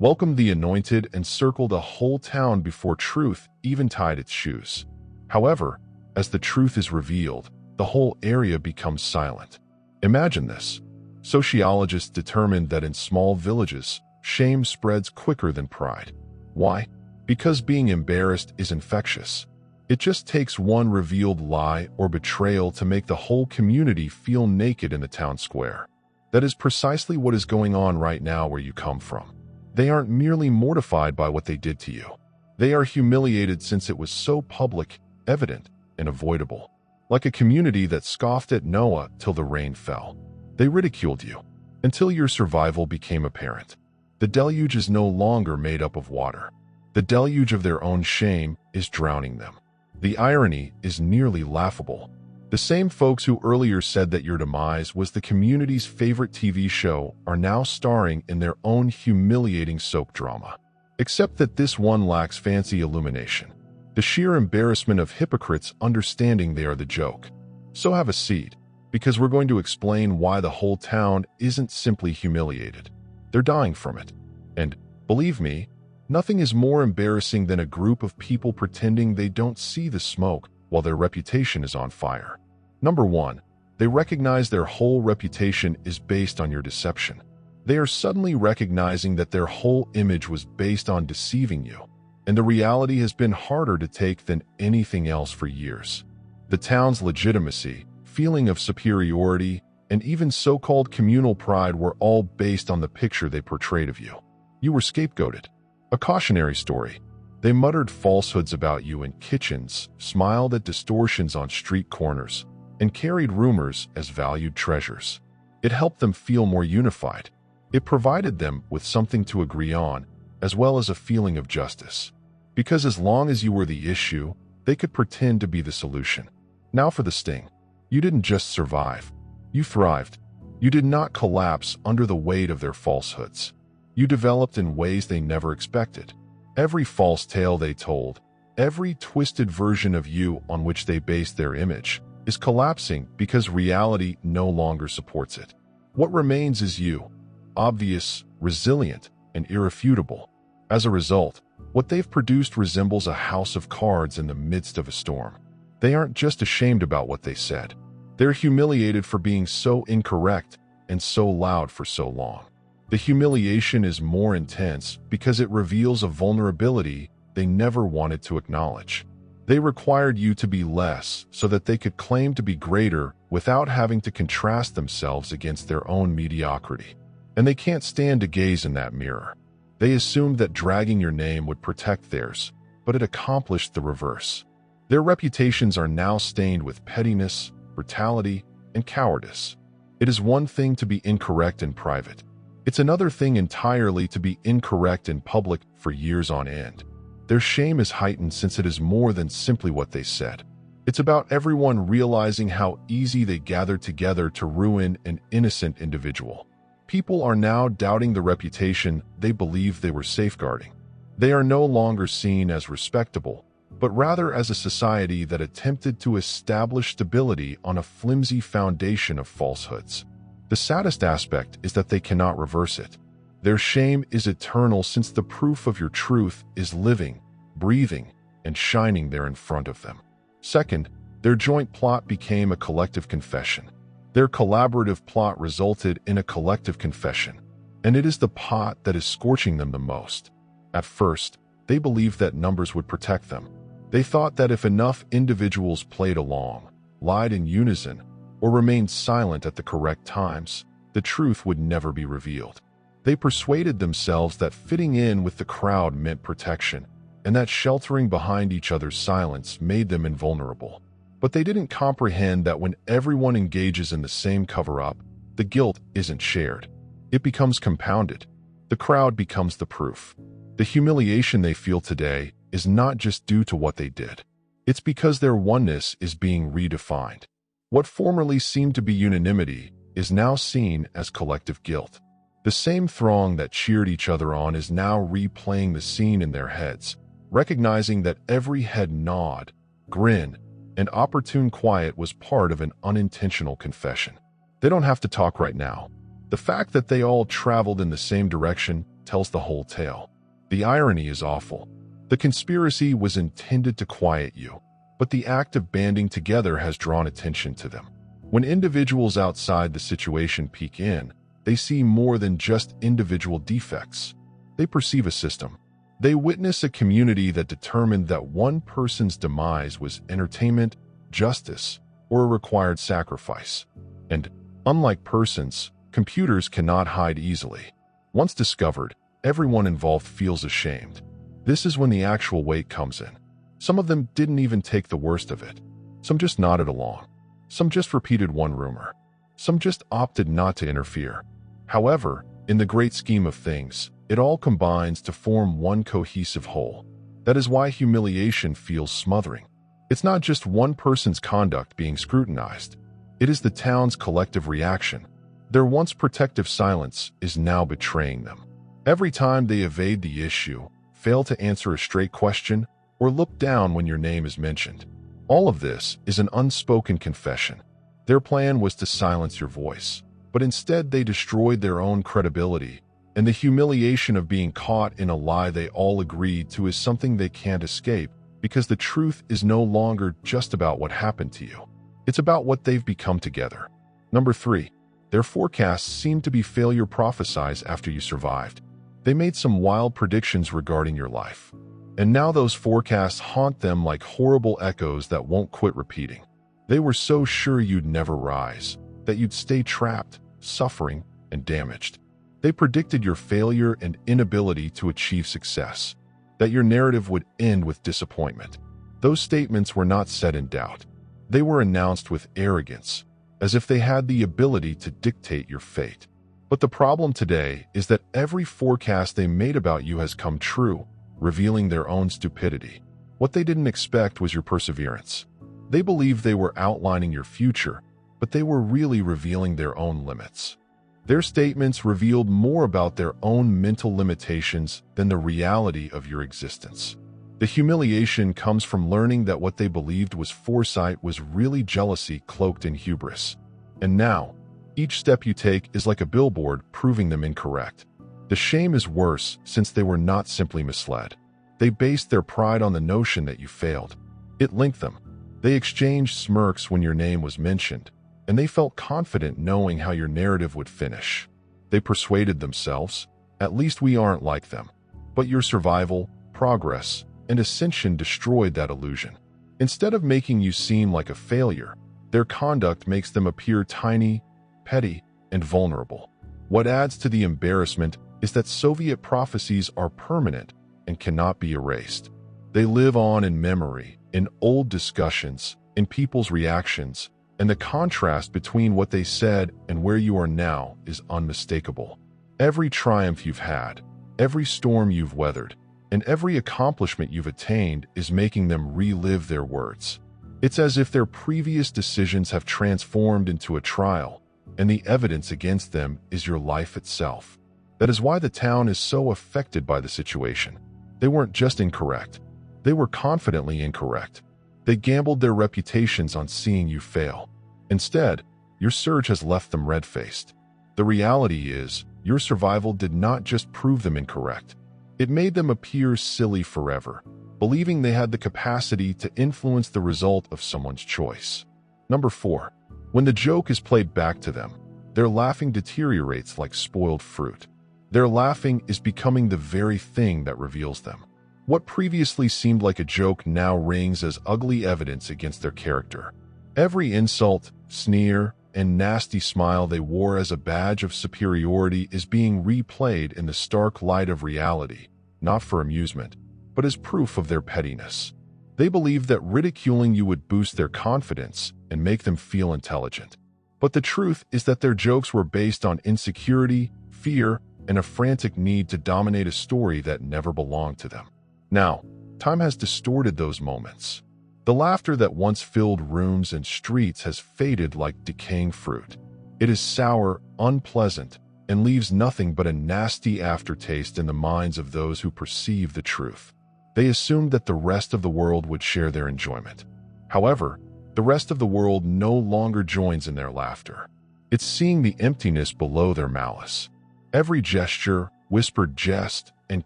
welcomed the anointed, and circled a whole town before truth even tied its shoes. However, as the truth is revealed, the whole area becomes silent. Imagine this. Sociologists determined that in small villages, shame spreads quicker than pride. Why? Because being embarrassed is infectious. It just takes one revealed lie or betrayal to make the whole community feel naked in the town square. That is precisely what is going on right now where you come from. They aren't merely mortified by what they did to you. They are humiliated since it was so public, evident, and avoidable. Like a community that scoffed at Noah till the rain fell. They ridiculed you until your survival became apparent. The deluge is no longer made up of water. The deluge of their own shame is drowning them. The irony is nearly laughable. The same folks who earlier said that your demise was the community's favorite TV show are now starring in their own humiliating soap drama. Except that this one lacks fancy illumination. The sheer embarrassment of hypocrites understanding they are the joke. So have a seat, because we're going to explain why the whole town isn't simply humiliated. They're dying from it. And, believe me, nothing is more embarrassing than a group of people pretending they don't see the smoke while their reputation is on fire. Number 1, they recognize their whole reputation is based on your deception. They are suddenly recognizing that their whole image was based on deceiving you, and the reality has been harder to take than anything else for years. The town's legitimacy, feeling of superiority, and even so-called communal pride were all based on the picture they portrayed of you. You were scapegoated. A cautionary story. They muttered falsehoods about you in kitchens, smiled at distortions on street corners, and carried rumors as valued treasures. It helped them feel more unified. It provided them with something to agree on, as well as a feeling of justice. Because as long as you were the issue, they could pretend to be the solution. Now for the sting. You didn't just survive. You thrived. You did not collapse under the weight of their falsehoods. You developed in ways they never expected. Every false tale they told, every twisted version of you on which they based their image, is collapsing because reality no longer supports it. What remains is you, obvious, resilient, and irrefutable. As a result, what they've produced resembles a house of cards in the midst of a storm. They aren't just ashamed about what they said. They're humiliated for being so incorrect and so loud for so long. The humiliation is more intense because it reveals a vulnerability they never wanted to acknowledge. They required you to be less so that they could claim to be greater without having to contrast themselves against their own mediocrity. And they can't stand to gaze in that mirror. They assumed that dragging your name would protect theirs, but it accomplished the reverse. Their reputations are now stained with pettiness, brutality, and cowardice. It is one thing to be incorrect in private. It's another thing entirely to be incorrect in public for years on end. Their shame is heightened since it is more than simply what they said. It's about everyone realizing how easy they gathered together to ruin an innocent individual. People are now doubting the reputation they believed they were safeguarding. They are no longer seen as respectable, but rather as a society that attempted to establish stability on a flimsy foundation of falsehoods. The saddest aspect is that they cannot reverse it. Their shame is eternal since the proof of your truth is living, breathing, and shining there in front of them. Second, their joint plot became a collective confession. Their collaborative plot resulted in a collective confession, and it is the pot that is scorching them the most. At first, they believed that numbers would protect them. They thought that if enough individuals played along, lied in unison, or remained silent at the correct times, the truth would never be revealed. They persuaded themselves that fitting in with the crowd meant protection, and that sheltering behind each other's silence made them invulnerable. But they didn't comprehend that when everyone engages in the same cover-up, the guilt isn't shared. It becomes compounded. The crowd becomes the proof. The humiliation they feel today is not just due to what they did. It's because their oneness is being redefined. What formerly seemed to be unanimity is now seen as collective guilt. The same throng that cheered each other on is now replaying the scene in their heads, recognizing that every head nod, grin, and opportune quiet was part of an unintentional confession. They don't have to talk right now. The fact that they all traveled in the same direction tells the whole tale. The irony is awful. The conspiracy was intended to quiet you, but the act of banding together has drawn attention to them. When individuals outside the situation peek in, they see more than just individual defects. They perceive a system. They witness a community that determined that one person's demise was entertainment, justice, or a required sacrifice. And, unlike persons, computers cannot hide easily. Once discovered, everyone involved feels ashamed. This is when the actual weight comes in. Some of them didn't even take the worst of it. Some just nodded along. Some just repeated one rumor. Some just opted not to interfere. However, in the great scheme of things, it all combines to form one cohesive whole. That is why humiliation feels smothering. It's not just one person's conduct being scrutinized. It is the town's collective reaction. Their once protective silence is now betraying them. Every time they evade the issue, fail to answer a straight question, or look down when your name is mentioned. All of this is an unspoken confession. Their plan was to silence your voice, but instead they destroyed their own credibility, and the humiliation of being caught in a lie they all agreed to is something they can't escape, because the truth is no longer just about what happened to you. It's about what they've become together. Number 3. Their forecasts seemed to be failure prophesies after you survived. They made some wild predictions regarding your life. And now those forecasts haunt them like horrible echoes that won't quit repeating. They were so sure you'd never rise, that you'd stay trapped, suffering, and damaged. They predicted your failure and inability to achieve success, that your narrative would end with disappointment. Those statements were not said in doubt. They were announced with arrogance, as if they had the ability to dictate your fate. But the problem today is that every forecast they made about you has come true, revealing their own stupidity. What they didn't expect was your perseverance. They believed they were outlining your future, but they were really revealing their own limits. Their statements revealed more about their own mental limitations than the reality of your existence. The humiliation comes from learning that what they believed was foresight was really jealousy cloaked in hubris. And now, each step you take is like a billboard proving them incorrect. The shame is worse since they were not simply misled. They based their pride on the notion that you failed. It linked them. They exchanged smirks when your name was mentioned, and they felt confident knowing how your narrative would finish. They persuaded themselves, at least we aren't like them. But your survival, progress, and ascension destroyed that illusion. Instead of making you seem like a failure, their conduct makes them appear tiny, petty, and vulnerable. What adds to the embarrassment is that Soviet prophecies are permanent and cannot be erased. They live on in memory, in old discussions, in people's reactions, and the contrast between what they said and where you are now is unmistakable. Every triumph you've had, every storm you've weathered, and every accomplishment you've attained is making them relive their words. It's as if their previous decisions have transformed into a trial, and the evidence against them is your life itself. That is why the town is so affected by the situation. They weren't just incorrect. They were confidently incorrect. They gambled their reputations on seeing you fail. Instead, your surge has left them red-faced. The reality is, your survival did not just prove them incorrect. It made them appear silly forever, believing they had the capacity to influence the result of someone's choice. Number 4. When the joke is played back to them, their laughing deteriorates like spoiled fruit. Their laughing is becoming the very thing that reveals them. What previously seemed like a joke now rings as ugly evidence against their character. Every insult, sneer, and nasty smile they wore as a badge of superiority is being replayed in the stark light of reality, not for amusement, but as proof of their pettiness. They believed that ridiculing you would boost their confidence and make them feel intelligent. But the truth is that their jokes were based on insecurity, fear, and a frantic need to dominate a story that never belonged to them. Now, time has distorted those moments. The laughter that once filled rooms and streets has faded like decaying fruit. It is sour, unpleasant, and leaves nothing but a nasty aftertaste in the minds of those who perceive the truth. They assumed that the rest of the world would share their enjoyment. However, the rest of the world no longer joins in their laughter. It's seeing the emptiness below their malice. Every gesture, whispered jest, and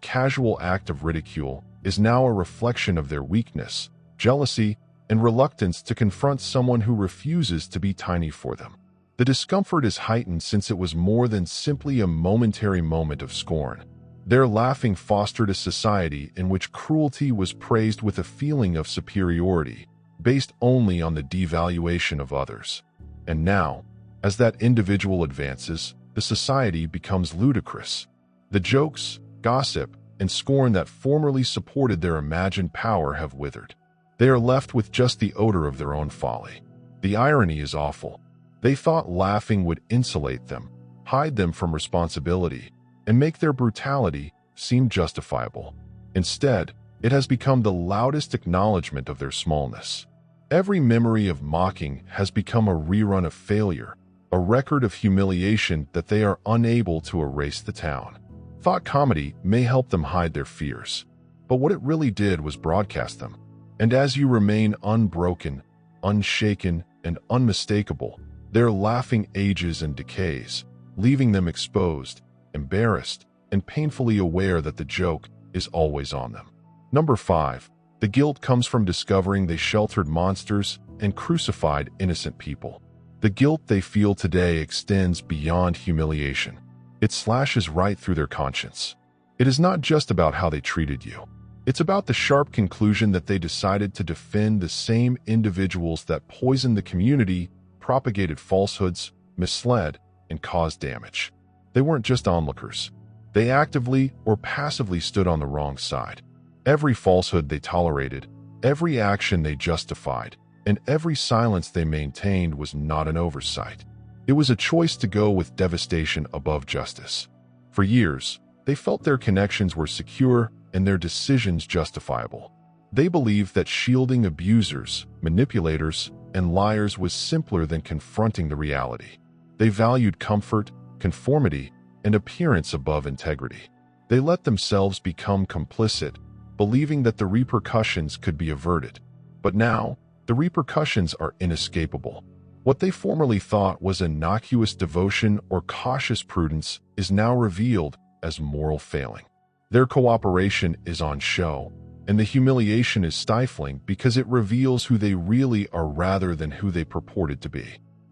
casual act of ridicule is now a reflection of their weakness, jealousy, and reluctance to confront someone who refuses to be tiny for them. The discomfort is heightened since it was more than simply a momentary moment of scorn. Their laughing fostered a society in which cruelty was praised with a feeling of superiority, based only on the devaluation of others. And now, as that individual advances, the society becomes ludicrous. The jokes, gossip, and scorn that formerly supported their imagined power have withered. They are left with just the odor of their own folly. The irony is awful. They thought laughing would insulate them, hide them from responsibility, and make their brutality seem justifiable. Instead, it has become the loudest acknowledgement of their smallness. Every memory of mocking has become a rerun of failure, a record of humiliation that they are unable to erase the town. Thought comedy may help them hide their fears, but what it really did was broadcast them. And as you remain unbroken, unshaken, and unmistakable, their laughing ages and decays, leaving them exposed, embarrassed, and painfully aware that the joke is always on them. Number 5. The guilt comes from discovering they sheltered monsters and crucified innocent people. The guilt they feel today extends beyond humiliation. It slashes right through their conscience. It is not just about how they treated you. It's about the sharp conclusion that they decided to defend the same individuals that poisoned the community, propagated falsehoods, misled, and caused damage. They weren't just onlookers. They actively or passively stood on the wrong side. Every falsehood they tolerated, every action they justified, and every silence they maintained was not an oversight. It was a choice to go with devastation above justice. For years, they felt their connections were secure and their decisions justifiable. They believed that shielding abusers, manipulators, and liars was simpler than confronting the reality. They valued comfort, conformity, and appearance above integrity. They let themselves become complicit, believing that the repercussions could be averted. But now, the repercussions are inescapable. What they formerly thought was innocuous devotion or cautious prudence is now revealed as moral failing. Their cooperation is on show, and the humiliation is stifling because it reveals who they really are rather than who they purported to be.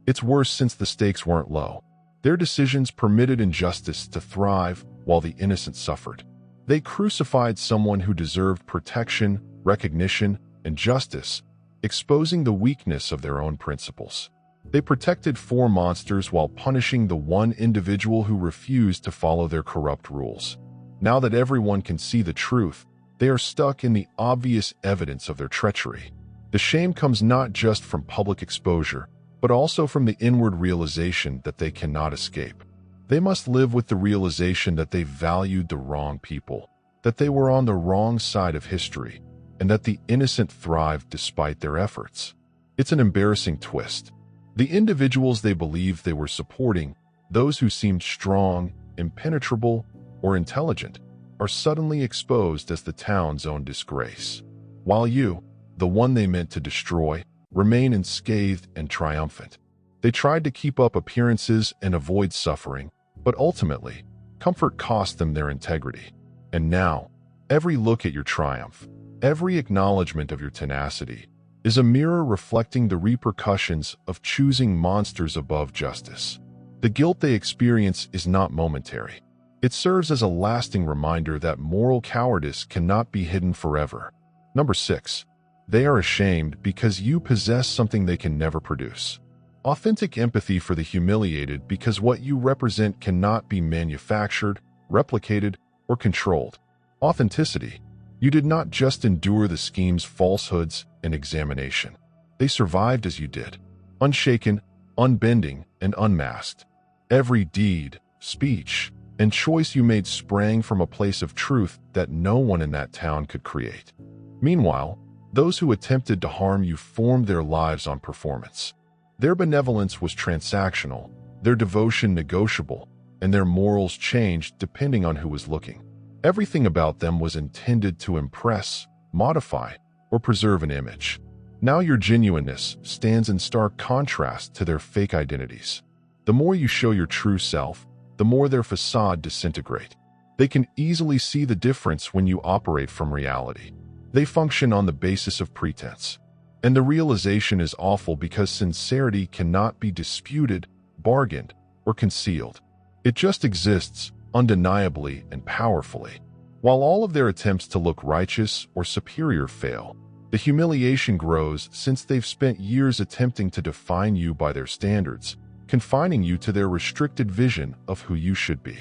It's worse since the stakes weren't low. Their decisions permitted injustice to thrive while the innocent suffered. They crucified someone who deserved protection, recognition, and justice, exposing the weakness of their own principles. They protected 4 monsters while punishing the one individual who refused to follow their corrupt rules. Now that everyone can see the truth, they are stuck in the obvious evidence of their treachery. The shame comes not just from public exposure, but also from the inward realization that they cannot escape. They must live with the realization that they valued the wrong people, that they were on the wrong side of history, and that the innocent thrived despite their efforts. It's an embarrassing twist. The individuals they believed they were supporting, those who seemed strong, impenetrable, or intelligent, are suddenly exposed as the town's own disgrace. While you, the one they meant to destroy, remain unscathed and triumphant. They tried to keep up appearances and avoid suffering, but ultimately, comfort cost them their integrity. And now, every look at your triumph, every acknowledgement of your tenacity, is a mirror reflecting the repercussions of choosing monsters above justice. The guilt they experience is not momentary. It serves as a lasting reminder that moral cowardice cannot be hidden forever. Number 6. They are ashamed because you possess something they can never produce. Authentic empathy for the humiliated because what you represent cannot be manufactured, replicated, or controlled. Authenticity. You did not just endure the scheme's falsehoods and examination. They survived as you did, unshaken, unbending, and unmasked. Every deed, speech, and choice you made sprang from a place of truth that no one in that town could create. Meanwhile, those who attempted to harm you formed their lives on performance. Their benevolence was transactional, their devotion negotiable, and their morals changed depending on who was looking. Everything about them was intended to impress, modify, or preserve an image. Now your genuineness stands in stark contrast to their fake identities. The more you show your true self, the more their facade disintegrates. They can easily see the difference when you operate from reality. They function on the basis of pretense. And the realization is awful because sincerity cannot be disputed, bargained, or concealed. It just exists, undeniably and powerfully. While all of their attempts to look righteous or superior fail, the humiliation grows since they've spent years attempting to define you by their standards, confining you to their restricted vision of who you should be.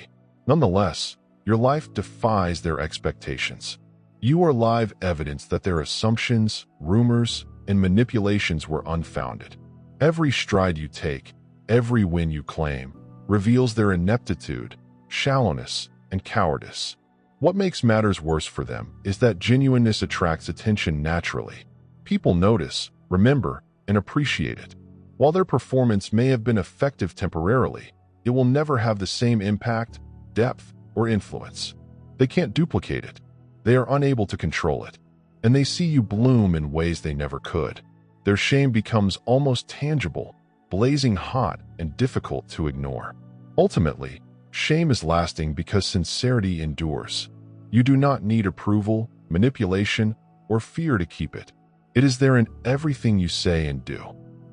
Nonetheless, your life defies their expectations. You are live evidence that their assumptions, rumors, and manipulations were unfounded. Every stride you take, every win you claim, reveals their ineptitude, shallowness, and cowardice. What makes matters worse for them is that genuineness attracts attention naturally. People notice, remember, and appreciate it. While their performance may have been effective temporarily, it will never have the same impact, depth, or influence. They can't duplicate it. They are unable to control it. And they see you bloom in ways they never could. Their shame becomes almost tangible, blazing hot, and difficult to ignore. Ultimately, shame is lasting because sincerity endures. You do not need approval, manipulation, or fear to keep it. It is there in everything you say and do.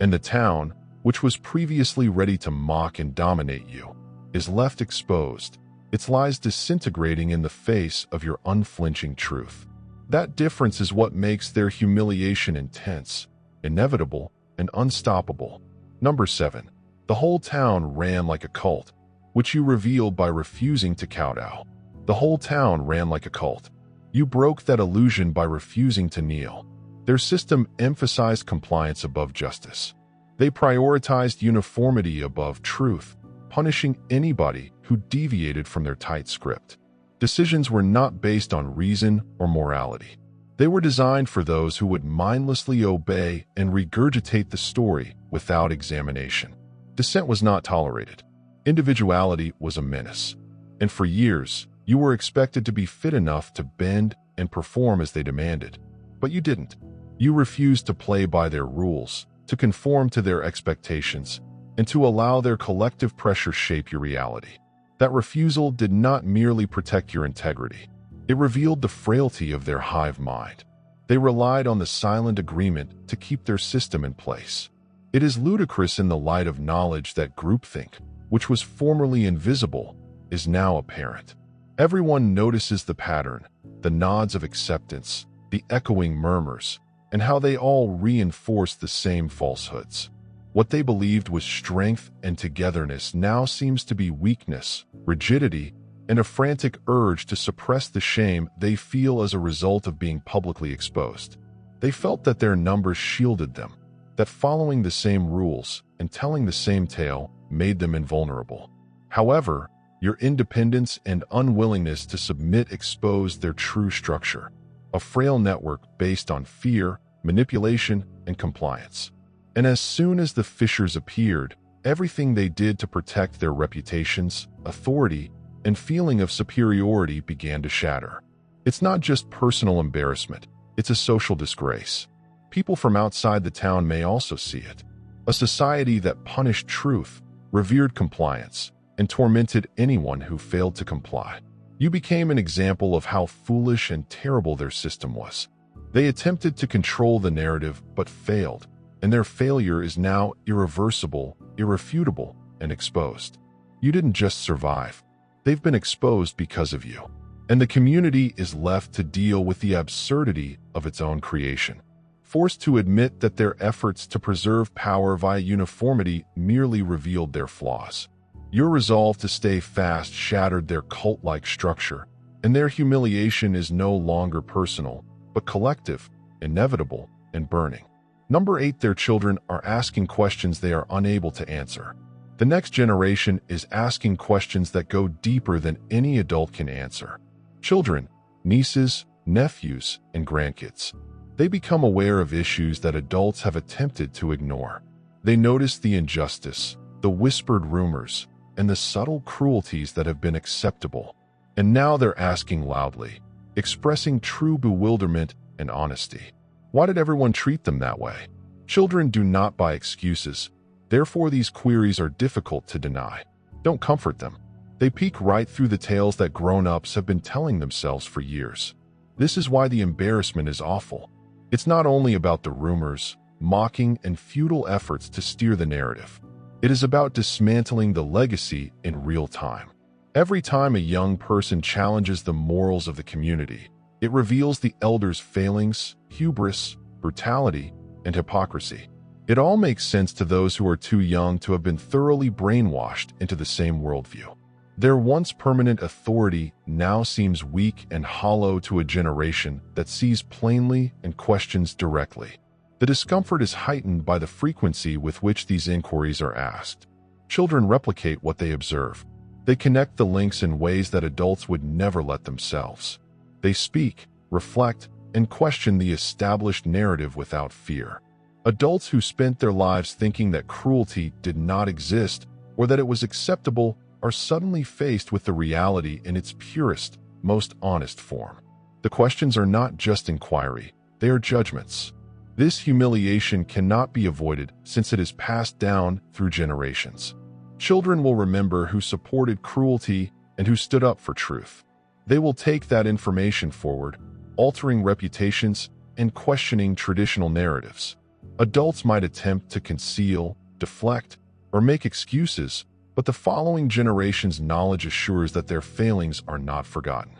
And the town, which was previously ready to mock and dominate you, is left exposed, its lies disintegrating in the face of your unflinching truth. That difference is what makes their humiliation intense, inevitable, and unstoppable. Number 7. The whole town ran like a cult, which you revealed by refusing to kowtow. The whole town ran like a cult. You broke that illusion by refusing to kneel. Their system emphasized compliance above justice. They prioritized uniformity above truth, punishing anybody who deviated from their tight script. Decisions were not based on reason or morality. They were designed for those who would mindlessly obey and regurgitate the story without examination. Dissent was not tolerated. Individuality was a menace. And for years, you were expected to be fit enough to bend and perform as they demanded. But you didn't. You refused to play by their rules, to conform to their expectations, and to allow their collective pressure shape your reality. That refusal did not merely protect your integrity. It revealed the frailty of their hive mind. They relied on the silent agreement to keep their system in place. It is ludicrous in the light of knowledge that groupthink, which was formerly invisible, is now apparent. Everyone notices the pattern, the nods of acceptance, the echoing murmurs, and how they all reinforce the same falsehoods. What they believed was strength and togetherness now seems to be weakness, rigidity, and a frantic urge to suppress the shame they feel as a result of being publicly exposed. They felt that their numbers shielded them, that following the same rules and telling the same tale made them invulnerable. However, your independence and unwillingness to submit exposed their true structure, a frail network based on fear, manipulation, and compliance. And as soon as the fissures appeared, everything they did to protect their reputations, authority, and feeling of superiority began to shatter. It's not just personal embarrassment, it's a social disgrace. People from outside the town may also see it. A society that punished truth, revered compliance, and tormented anyone who failed to comply. You became an example of how foolish and terrible their system was. They attempted to control the narrative but failed, and their failure is now irreversible, irrefutable, and exposed. You didn't just survive. They've been exposed because of you. And the community is left to deal with the absurdity of its own creation, forced to admit that their efforts to preserve power via uniformity merely revealed their flaws. Your resolve to stay fast shattered their cult-like structure, and their humiliation is no longer personal, but collective, inevitable, and burning. Number 8. Their children are asking questions they are unable to answer. The next generation is asking questions that go deeper than any adult can answer. Children, nieces, nephews, and grandkids. They become aware of issues that adults have attempted to ignore. They notice the injustice, the whispered rumors, and the subtle cruelties that have been acceptable. And now they're asking loudly, expressing true bewilderment and honesty. Why did everyone treat them that way? Children do not buy excuses. Therefore, these queries are difficult to deny. Don't comfort them. They peek right through the tales that grown-ups have been telling themselves for years. This is why the embarrassment is awful. It's not only about the rumors, mocking, and futile efforts to steer the narrative. It is about dismantling the legacy in real time. Every time a young person challenges the morals of the community, it reveals the elders' failings, hubris, brutality, and hypocrisy. It all makes sense to those who are too young to have been thoroughly brainwashed into the same worldview. Their once permanent authority now seems weak and hollow to a generation that sees plainly and questions directly. The discomfort is heightened by the frequency with which these inquiries are asked. Children replicate what they observe. They connect the links in ways that adults would never let themselves. They speak, reflect, and question the established narrative without fear. Adults who spent their lives thinking that cruelty did not exist or that it was acceptable are suddenly faced with the reality in its purest, most honest form. The questions are not just inquiry, they are judgments. This humiliation cannot be avoided since it is passed down through generations. Children will remember who supported cruelty and who stood up for truth. They will take that information forward, altering reputations and questioning traditional narratives. Adults might attempt to conceal, deflect, or make excuses, but the following generation's knowledge assures that their failings are not forgotten.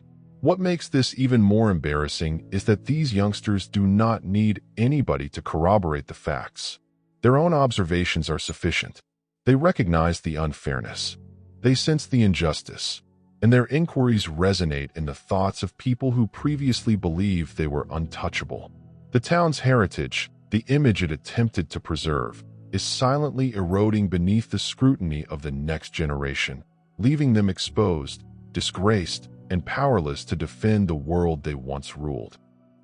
What makes this even more embarrassing is that these youngsters do not need anybody to corroborate the facts. Their own observations are sufficient. They recognize the unfairness. They sense the injustice. And their inquiries resonate in the thoughts of people who previously believed they were untouchable. The town's heritage, the image it attempted to preserve, is silently eroding beneath the scrutiny of the next generation, leaving them exposed, disgraced, and powerless to defend the world they once ruled.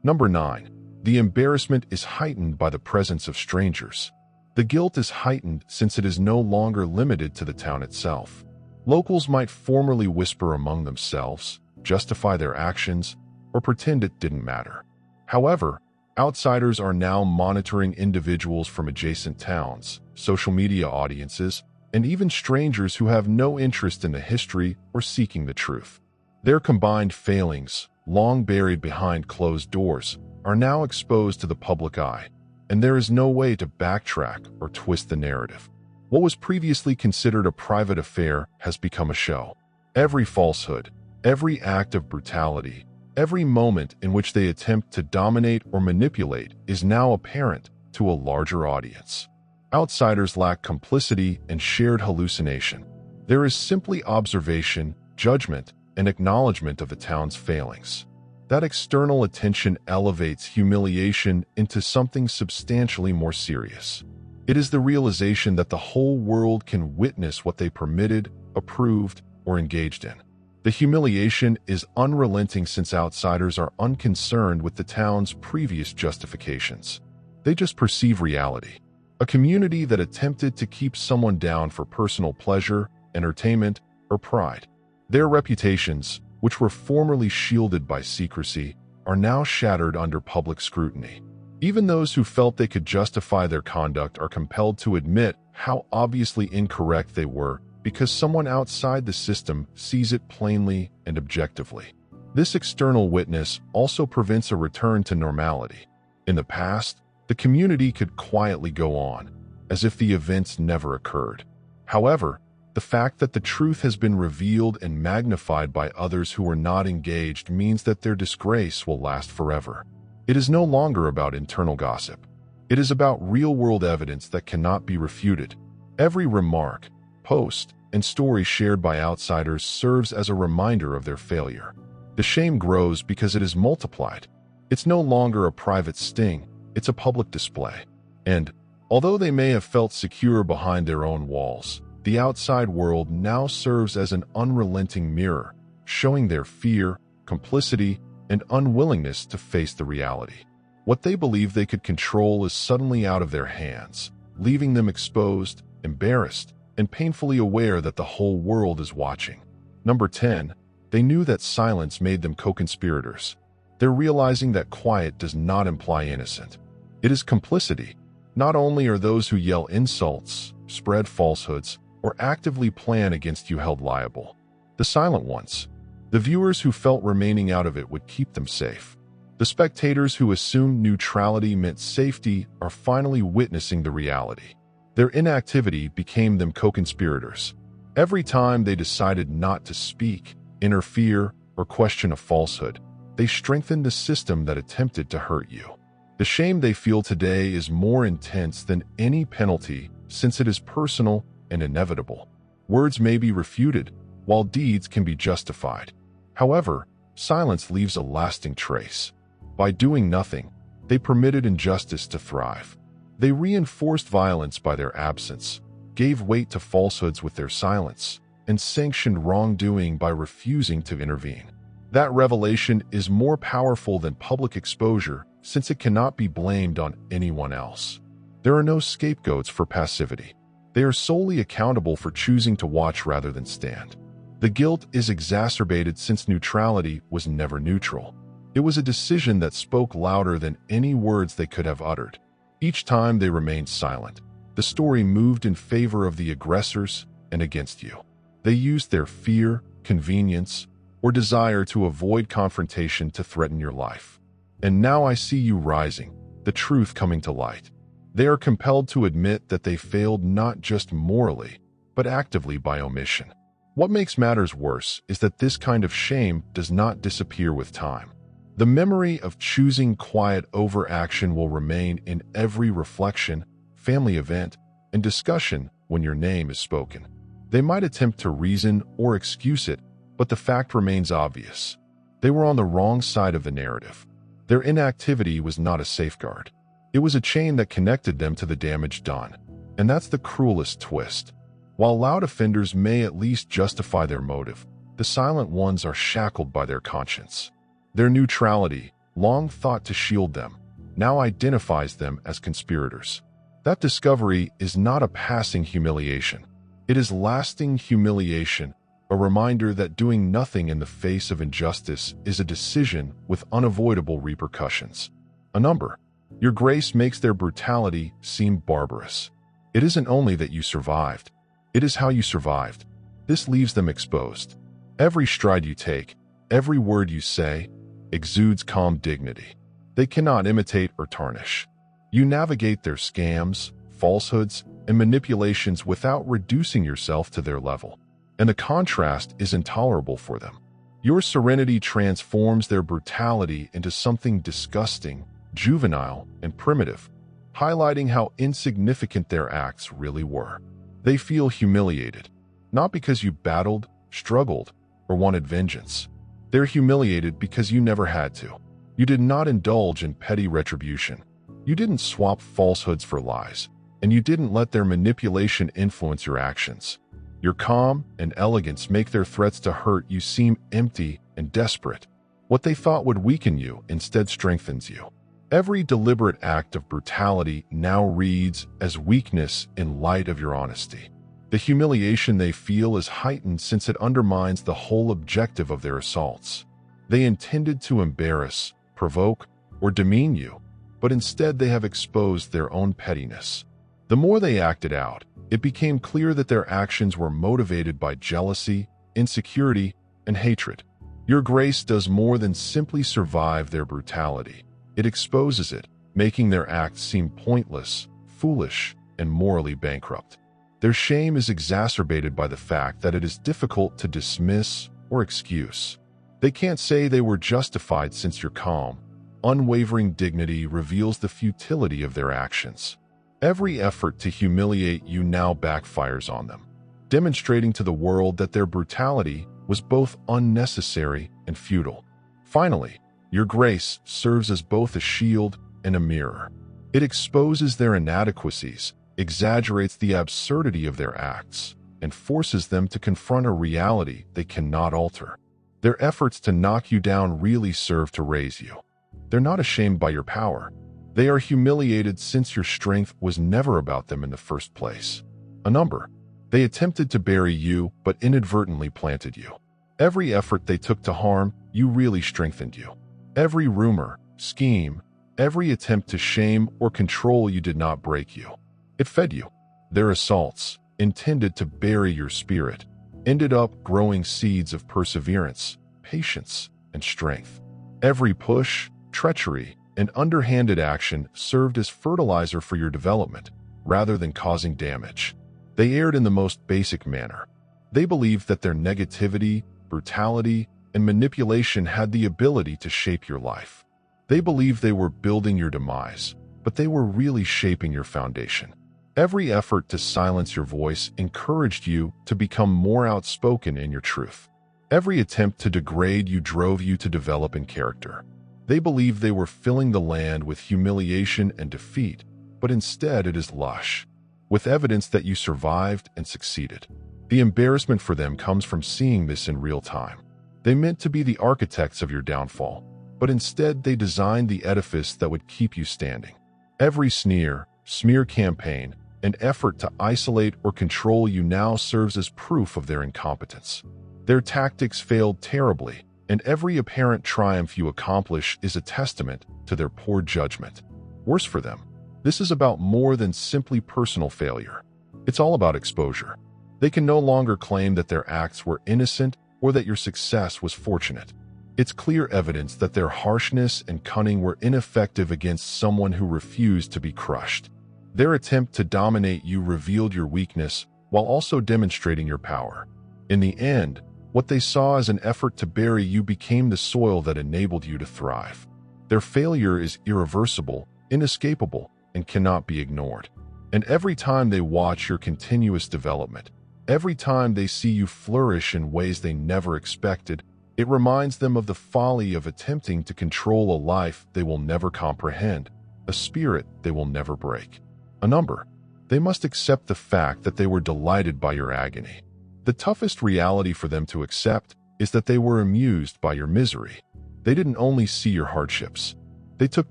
Number 9. The embarrassment is heightened by the presence of strangers. The guilt is heightened since it is no longer limited to the town itself. Locals might formerly whisper among themselves, justify their actions, or pretend it didn't matter. However, outsiders are now monitoring individuals from adjacent towns, social media audiences, and even strangers who have no interest in the history or seeking the truth. Their combined failings, long buried behind closed doors, are now exposed to the public eye, and there is no way to backtrack or twist the narrative. What was previously considered a private affair has become a show. Every falsehood, every act of brutality, every moment in which they attempt to dominate or manipulate is now apparent to a larger audience. Outsiders lack complicity and shared hallucination. There is simply observation, judgment, and acknowledgement of the town's failings. That external attention elevates humiliation into something substantially more serious. It is the realization that the whole world can witness what they permitted, approved, or engaged in. The humiliation is unrelenting since outsiders are unconcerned with the town's previous justifications. They just perceive reality. A community that attempted to keep someone down for personal pleasure, entertainment, or pride. Their reputations, which were formerly shielded by secrecy, are now shattered under public scrutiny. Even those who felt they could justify their conduct are compelled to admit how obviously incorrect they were because someone outside the system sees it plainly and objectively. This external witness also prevents a return to normality. In the past, the community could quietly go on, as if the events never occurred. However, the fact that the truth has been revealed and magnified by others who were not engaged means that their disgrace will last forever. It is no longer about internal gossip. It is about real-world evidence that cannot be refuted. Every remark, post, and story shared by outsiders serves as a reminder of their failure. The shame grows because it is multiplied. It's no longer a private sting, it's a public display. And, although they may have felt secure behind their own walls, the outside world now serves as an unrelenting mirror, showing their fear, complicity, and unwillingness to face the reality. What they believe they could control is suddenly out of their hands, leaving them exposed, embarrassed, and painfully aware that the whole world is watching. Number 10. They knew that silence made them co-conspirators. They're realizing that quiet does not imply innocent. It is complicity. Not only are those who yell insults, spread falsehoods, or actively plan against you held liable, The silent ones. The viewers who felt remaining out of it would keep them safe. The spectators who assumed neutrality meant safety are finally witnessing the reality. Their inactivity became them co-conspirators. Every time they decided not to speak, interfere, or question a falsehood, they strengthened the system that attempted to hurt you. The shame they feel today is more intense than any penalty since it is personal and inevitable. Words may be refuted, while deeds can be justified. However, silence leaves a lasting trace. By doing nothing, they permitted injustice to thrive. They reinforced violence by their absence, gave weight to falsehoods with their silence, and sanctioned wrongdoing by refusing to intervene. That revelation is more powerful than public exposure since it cannot be blamed on anyone else. There are no scapegoats for passivity. They are solely accountable for choosing to watch rather than stand. The guilt is exacerbated since neutrality was never neutral. It was a decision that spoke louder than any words they could have uttered. Each time they remained silent, the story moved in favor of the aggressors and against you. They used their fear, convenience, or desire to avoid confrontation to threaten your life. And now I see you rising, the truth coming to light. They are compelled to admit that they failed not just morally, but actively by omission. What makes matters worse is that this kind of shame does not disappear with time. The memory of choosing quiet over action will remain in every reflection, family event, and discussion when your name is spoken. They might attempt to reason or excuse it, but the fact remains obvious. They were on the wrong side of the narrative. Their inactivity was not a safeguard. It was a chain that connected them to the damage done. And that's the cruelest twist. While loud offenders may at least justify their motive, the silent ones are shackled by their conscience. Their neutrality, long thought to shield them, now identifies them as conspirators. That discovery is not a passing humiliation. It is lasting humiliation, a reminder that doing nothing in the face of injustice is a decision with unavoidable repercussions. A number. Your grace makes their brutality seem barbarous. It isn't only that you survived. It is how you survived. This leaves them exposed. Every stride you take, every word you say, exudes calm dignity. They cannot imitate or tarnish. You navigate their scams, falsehoods, and manipulations without reducing yourself to their level. And the contrast is intolerable for them. Your serenity transforms their brutality into something disgusting, juvenile, and primitive, highlighting how insignificant their acts really were. They feel humiliated, not because you battled, struggled, or wanted vengeance. They're humiliated because you never had to. You did not indulge in petty retribution. You didn't swap falsehoods for lies, and you didn't let their manipulation influence your actions. Your calm and elegance make their threats to hurt you seem empty and desperate. What they thought would weaken you instead strengthens you. Every deliberate act of brutality now reads as weakness in light of your honesty. The humiliation they feel is heightened since it undermines the whole objective of their assaults. They intended to embarrass, provoke, or demean you, but instead they have exposed their own pettiness. The more they acted out, it became clear that their actions were motivated by jealousy, insecurity, and hatred. Your grace does more than simply survive their brutality. It exposes it, making their acts seem pointless, foolish, and morally bankrupt. Their shame is exacerbated by the fact that it is difficult to dismiss or excuse. They can't say they were justified since your calm, unwavering dignity reveals the futility of their actions. Every effort to humiliate you now backfires on them, demonstrating to the world that their brutality was both unnecessary and futile. Finally, your grace serves as both a shield and a mirror. It exposes their inadequacies, exaggerates the absurdity of their acts, and forces them to confront a reality they cannot alter. Their efforts to knock you down really serve to raise you. They're not ashamed by your power. They are humiliated since your strength was never about them in the first place. A number. They attempted to bury you, but inadvertently planted you. Every effort they took to harm you really strengthened you. Every rumor, scheme, every attempt to shame or control you did not break you. It fed you. Their assaults, intended to bury your spirit, ended up growing seeds of perseverance, patience, and strength. Every push, treachery, and underhanded action served as fertilizer for your development, rather than causing damage. They erred in the most basic manner. They believed that their negativity, brutality, and manipulation had the ability to shape your life. They believed they were building your demise, but they were really shaping your foundation. Every effort to silence your voice encouraged you to become more outspoken in your truth. Every attempt to degrade you drove you to develop in character. They believed they were filling the land with humiliation and defeat, but instead it is lush, with evidence that you survived and succeeded. The embarrassment for them comes from seeing this in real time. They meant to be the architects of your downfall, but instead they designed the edifice that would keep you standing. Every sneer, smear campaign, and effort to isolate or control you now serves as proof of their incompetence. Their tactics failed terribly, and every apparent triumph you accomplish is a testament to their poor judgment. Worse for them, this is about more than simply personal failure. It's all about exposure. They can no longer claim that their acts were innocent or that your success was fortunate. It's clear evidence that their harshness and cunning were ineffective against someone who refused to be crushed. Their attempt to dominate you revealed your weakness while also demonstrating your power. In the end, what they saw as an effort to bury you became the soil that enabled you to thrive. Their failure is irreversible, inescapable, and cannot be ignored. And every time they watch your continuous development, every time they see you flourish in ways they never expected, it reminds them of the folly of attempting to control a life they will never comprehend, a spirit they will never break. A number. They must accept the fact that they were delighted by your agony. The toughest reality for them to accept is that they were amused by your misery. They didn't only see your hardships. They took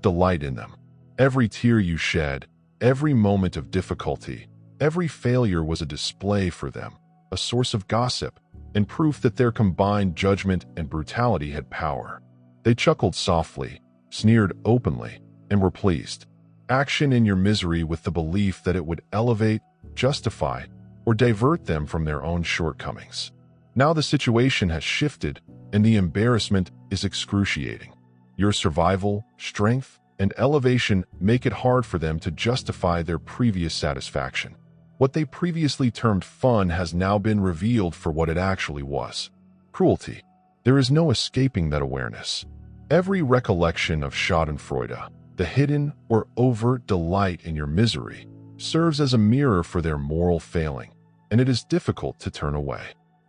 delight in them. Every tear you shed, every moment of difficulty, every failure was a display for them, a source of gossip, and proof that their combined judgment and brutality had power. They chuckled softly, sneered openly, and were pleased. Action in your misery with the belief that it would elevate, justify, or divert them from their own shortcomings. Now the situation has shifted, and the embarrassment is excruciating. Your survival, strength, and elevation make it hard for them to justify their previous satisfaction. What they previously termed fun has now been revealed for what it actually was: cruelty. There is no escaping that awareness. Every recollection of schadenfreude, the hidden or overt delight in your misery, serves as a mirror for their moral failing, and it is difficult to turn away.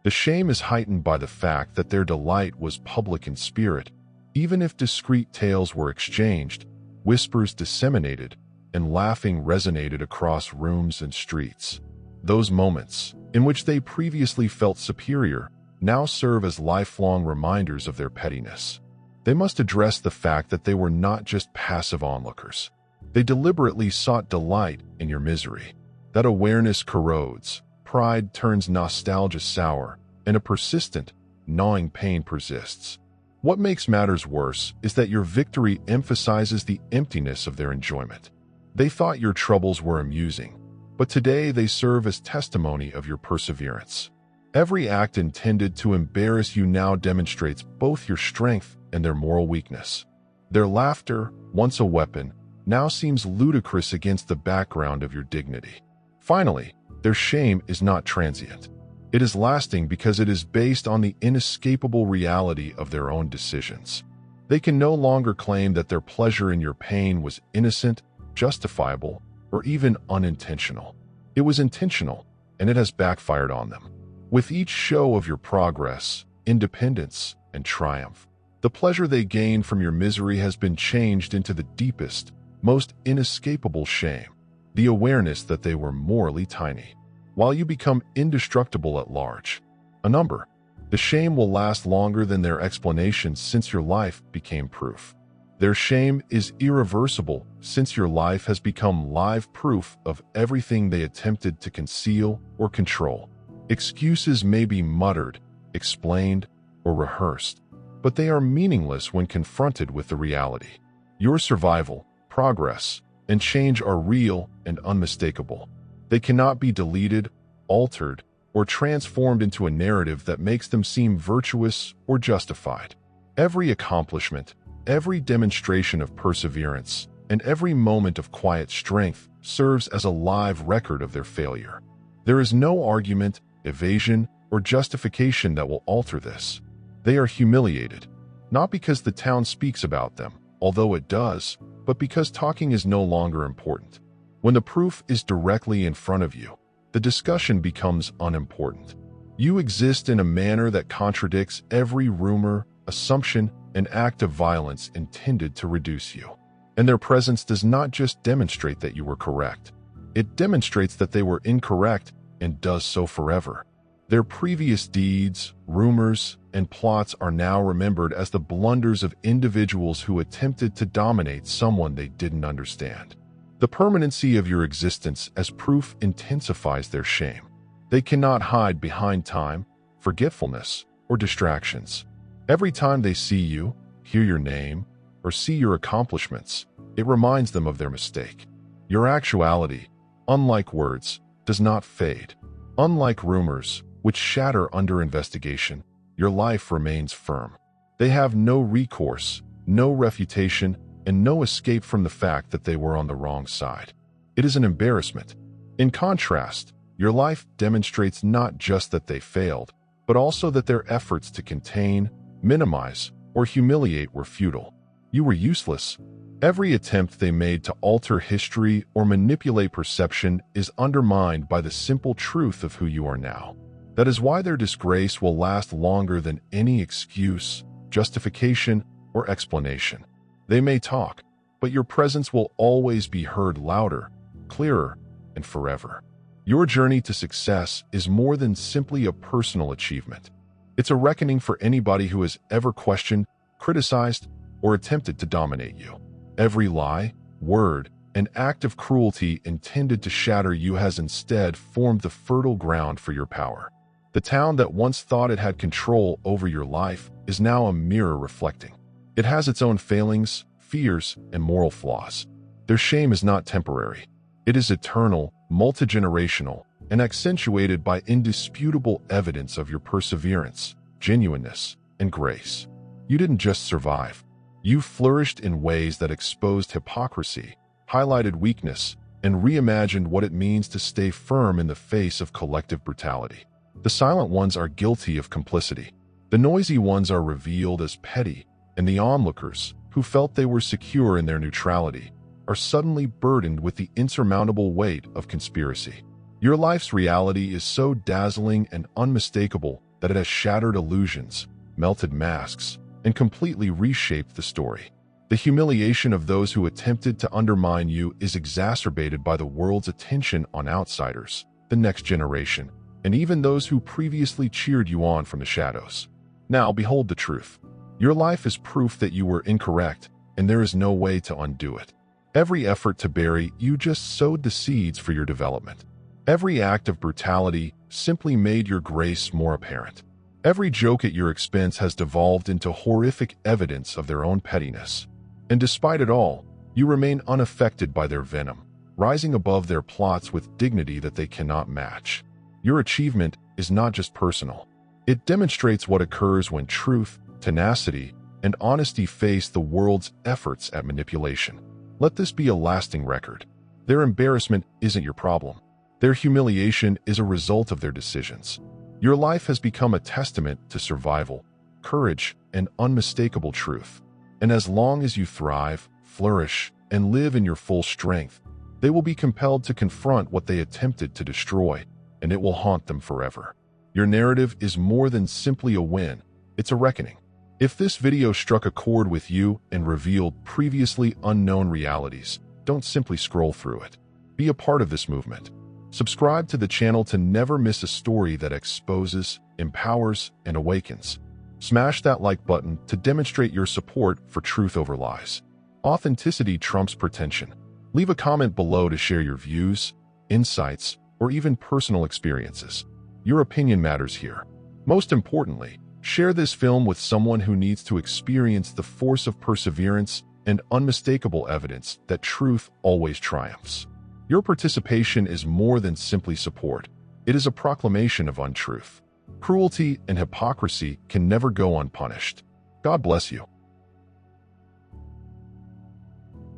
The shame is heightened by the fact that their delight was public in spirit. Even if discreet tales were exchanged, whispers disseminated, and laughing resonated across rooms and streets. Those moments, in which they previously felt superior, now serve as lifelong reminders of their pettiness. They must address the fact that they were not just passive onlookers. They deliberately sought delight in your misery. That awareness corrodes, pride turns nostalgia sour, and a persistent, gnawing pain persists. What makes matters worse is that your victory emphasizes the emptiness of their enjoyment. They thought your troubles were amusing, but today they serve as testimony of your perseverance. Every act intended to embarrass you now demonstrates both your strength and their moral weakness. Their laughter, once a weapon, now seems ludicrous against the background of your dignity. Finally, their shame is not transient. It is lasting because it is based on the inescapable reality of their own decisions. They can no longer claim that their pleasure in your pain was innocent, justifiable, or even unintentional. It was intentional, and it has backfired on them. With each show of your progress, independence, and triumph, the pleasure they gained from your misery has been changed into the deepest, most inescapable shame, the awareness that they were morally tiny, while you become indestructible at large. A number. The shame will last longer than their explanations since your life became proof. Their shame is irreversible since your life has become live proof of everything they attempted to conceal or control. Excuses may be muttered, explained, or rehearsed, but they are meaningless when confronted with the reality. Your survival, progress, and change are real and unmistakable. They cannot be deleted, altered, or transformed into a narrative that makes them seem virtuous or justified. Every accomplishment, every demonstration of perseverance, and every moment of quiet strength serves as a live record of their failure. There is no argument, evasion, or justification that will alter this. They are humiliated, not because the town speaks about them, although it does, but because talking is no longer important. When the proof is directly in front of you, the discussion becomes unimportant. You exist in a manner that contradicts every rumor, assumption, and act of violence intended to reduce you. And their presence does not just demonstrate that you were correct. It demonstrates that they were incorrect and does so forever. Their previous deeds, rumors, and plots are now remembered as the blunders of individuals who attempted to dominate someone they didn't understand. The permanency of your existence as proof intensifies their shame. They cannot hide behind time, forgetfulness, or distractions. Every time they see you, hear your name, or see your accomplishments, it reminds them of their mistake. Your actuality, unlike words, does not fade. Unlike rumors, which shatter under investigation, your life remains firm. They have no recourse, no refutation, and no escape from the fact that they were on the wrong side. It is an embarrassment. In contrast, your life demonstrates not just that they failed, but also that their efforts to contain, minimize, or humiliate were futile. You were useless. Every attempt they made to alter history or manipulate perception is undermined by the simple truth of who you are now. That is why their disgrace will last longer than any excuse, justification, or explanation. They may talk, but your presence will always be heard louder, clearer, and forever. Your journey to success is more than simply a personal achievement. It's a reckoning for anybody who has ever questioned, criticized, or attempted to dominate you. Every lie, word, and act of cruelty intended to shatter you has instead formed the fertile ground for your power. The town that once thought it had control over your life is now a mirror reflecting. It has its own failings, fears, and moral flaws. Their shame is not temporary. It is eternal, multi-generational, and accentuated by indisputable evidence of your perseverance, genuineness, and grace. You didn't just survive. You flourished in ways that exposed hypocrisy, highlighted weakness, and reimagined what it means to stay firm in the face of collective brutality. The silent ones are guilty of complicity. The noisy ones are revealed as petty, and the onlookers, who felt they were secure in their neutrality, are suddenly burdened with the insurmountable weight of conspiracy. Your life's reality is so dazzling and unmistakable that it has shattered illusions, melted masks, and completely reshaped the story. The humiliation of those who attempted to undermine you is exacerbated by the world's attention on outsiders, the next generation, and even those who previously cheered you on from the shadows. Now behold the truth. Your life is proof that you were incorrect, and there is no way to undo it. Every effort to bury you just sowed the seeds for your development. Every act of brutality simply made your grace more apparent. Every joke at your expense has devolved into horrific evidence of their own pettiness. And despite it all, you remain unaffected by their venom, rising above their plots with dignity that they cannot match. Your achievement is not just personal. It demonstrates what occurs when truth, tenacity, and honesty face the world's efforts at manipulation. Let this be a lasting record. Their embarrassment isn't your problem. Their humiliation is a result of their decisions. Your life has become a testament to survival, courage, and unmistakable truth. And as long as you thrive, flourish, and live in your full strength, they will be compelled to confront what they attempted to destroy, and it will haunt them forever. Your narrative is more than simply a win, it's a reckoning. If this video struck a chord with you and revealed previously unknown realities, don't simply scroll through it. Be a part of this movement. Subscribe to the channel to never miss a story that exposes, empowers, and awakens. Smash that like button to demonstrate your support for truth over lies. Authenticity trumps pretension. Leave a comment below to share your views, insights, or even personal experiences. Your opinion matters here. Most importantly, share this film with someone who needs to experience the force of perseverance and unmistakable evidence that truth always triumphs. Your participation is more than simply support. It is a proclamation of untruth. Cruelty and hypocrisy can never go unpunished. God bless you.